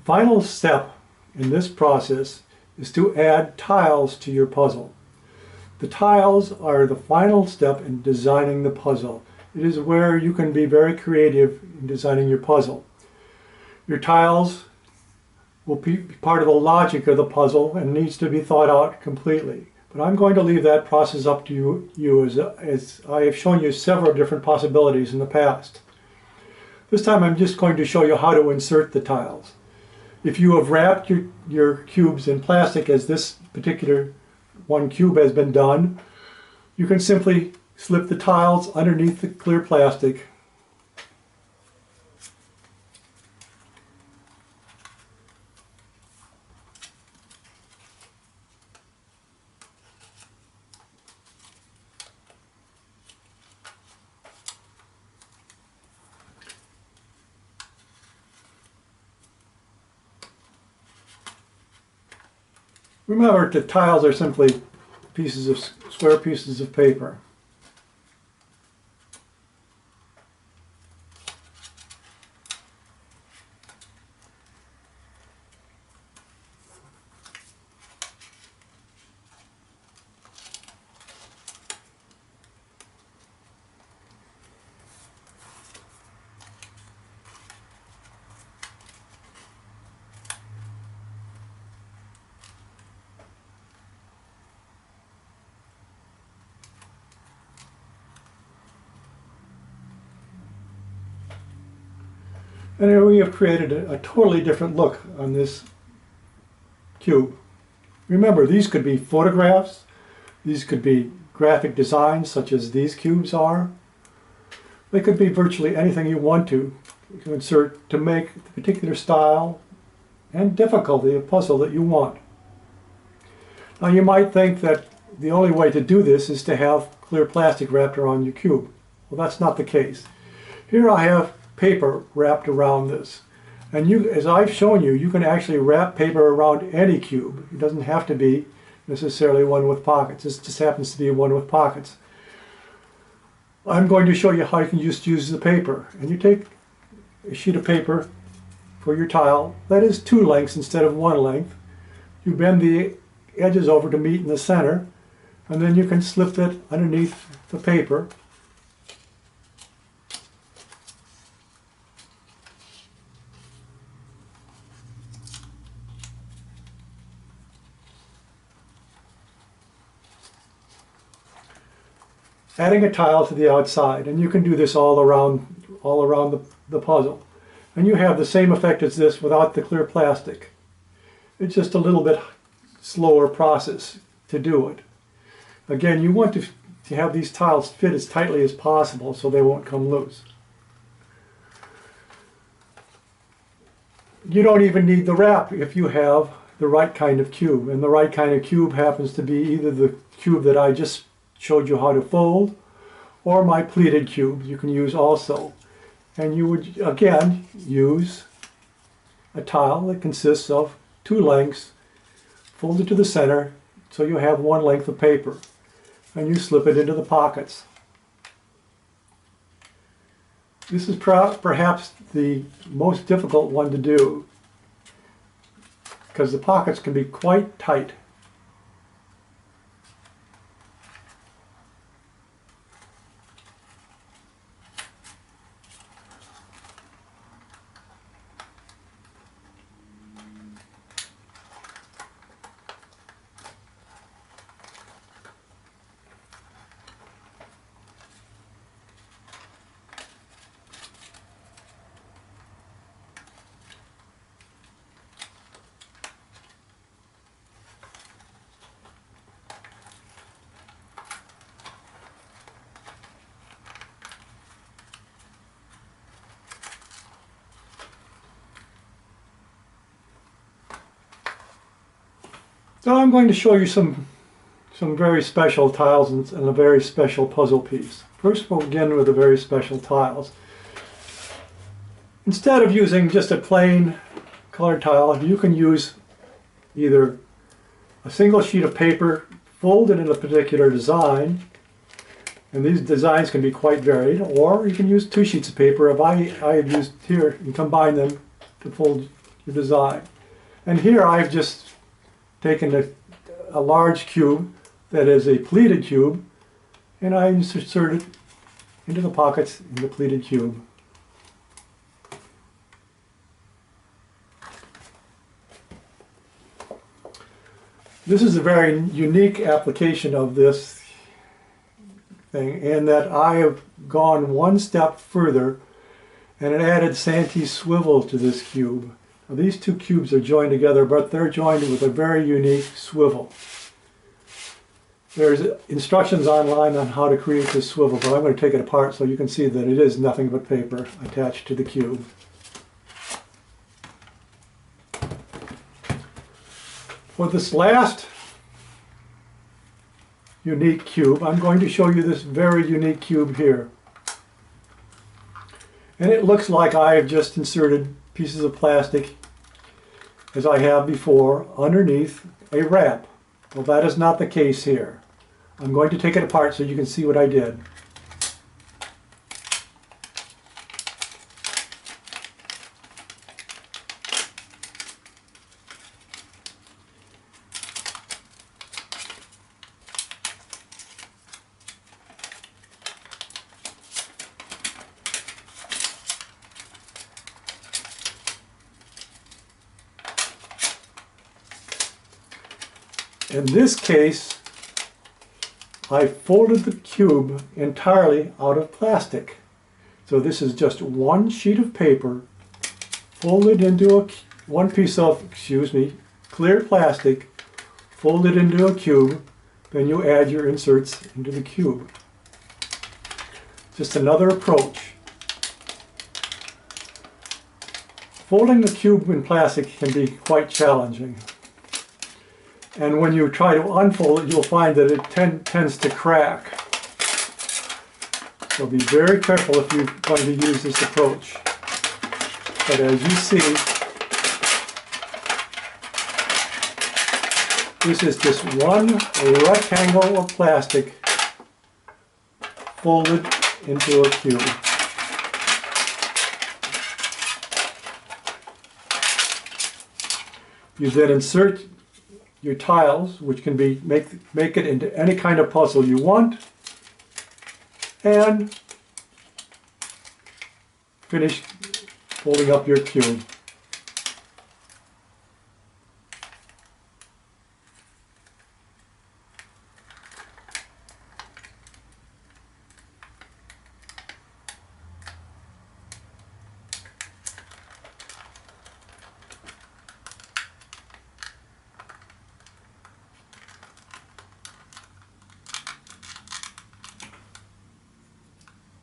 final step in this process is to add tiles to your puzzle. The tiles are the final step in designing the puzzle. It is where you can be very creative in designing your puzzle. Your tiles will be part of the logic of the puzzle and needs to be thought out completely. But I'm going to leave that process up to you as I have shown you several different possibilities in the past. This time I'm just going to show you how to insert the tiles. If you have wrapped your cubes in plastic, as this particular one cube has been done, you can simply slip the tiles underneath the clear plastic . Remember, the tiles are simply square pieces of paper. And here we have created a totally different look on this cube. Remember, these could be photographs, these could be graphic designs such as these cubes are. They could be virtually anything you want to insert to make the particular style and difficulty of puzzle that you want. Now you might think that the only way to do this is to have clear plastic wrapped around your cube. Well, that's not the case. Here I have paper wrapped around this. And as I've shown you, you can actually wrap paper around any cube. It doesn't have to be necessarily one with pockets. This just happens to be one with pockets. I'm going to show you how you can just use the paper. And you take a sheet of paper for your tile that is 2 lengths instead of 1 length. You bend the edges over to meet in the center, and then you can slip it underneath the paper. Adding a tile to the outside, and you can do this all around the puzzle. And you have the same effect as this without the clear plastic. It's just a little bit slower process to do it. Again, you want to have these tiles fit as tightly as possible so they won't come loose. You don't even need the wrap if you have the right kind of cube. And the right kind of cube happens to be either the cube that I just showed you how to fold, or my pleated cube you can use also. And you would again use a tile that consists of 2 lengths folded to the center so you have 1 length of paper, and you slip it into the pockets. This is perhaps the most difficult one to do because the pockets can be quite tight. So I'm going to show you some very special tiles and a very special puzzle piece. First we'll begin with the very special tiles. Instead of using just a plain colored tile, you can use either a single sheet of paper folded in a particular design, and these designs can be quite varied, or you can use 2 sheets of paper. I have used here and combine them to fold your design. And here I've just taken a large cube that is a pleated cube, and I insert it into the pockets in the pleated cube. This is a very unique application of this thing in that I have gone one step further and it added Santee swivel to this cube. Now, these two cubes are joined together, but they're joined with a very unique swivel. There's instructions online on how to create this swivel, but I'm going to take it apart so you can see that it is nothing but paper attached to the cube. For this last unique cube, I'm going to show you this very unique cube here. And it looks like I have just inserted pieces of plastic, as I have before, underneath a wrap. Well, that is not the case here. I'm going to take it apart so you can see what I did. In this case, I folded the cube entirely out of plastic. So this is just one sheet of paper folded into one piece of, clear plastic, folded into a cube. Then you add your inserts into the cube. Just another approach. Folding the cube in plastic can be quite challenging. And when you try to unfold it, you'll find that it tends to crack. So be very careful if you're going to use this approach. But as you see, this is just one rectangle of plastic folded into a cube. You then insert your tiles, which can be make it into any kind of puzzle you want, and finish folding up your cube.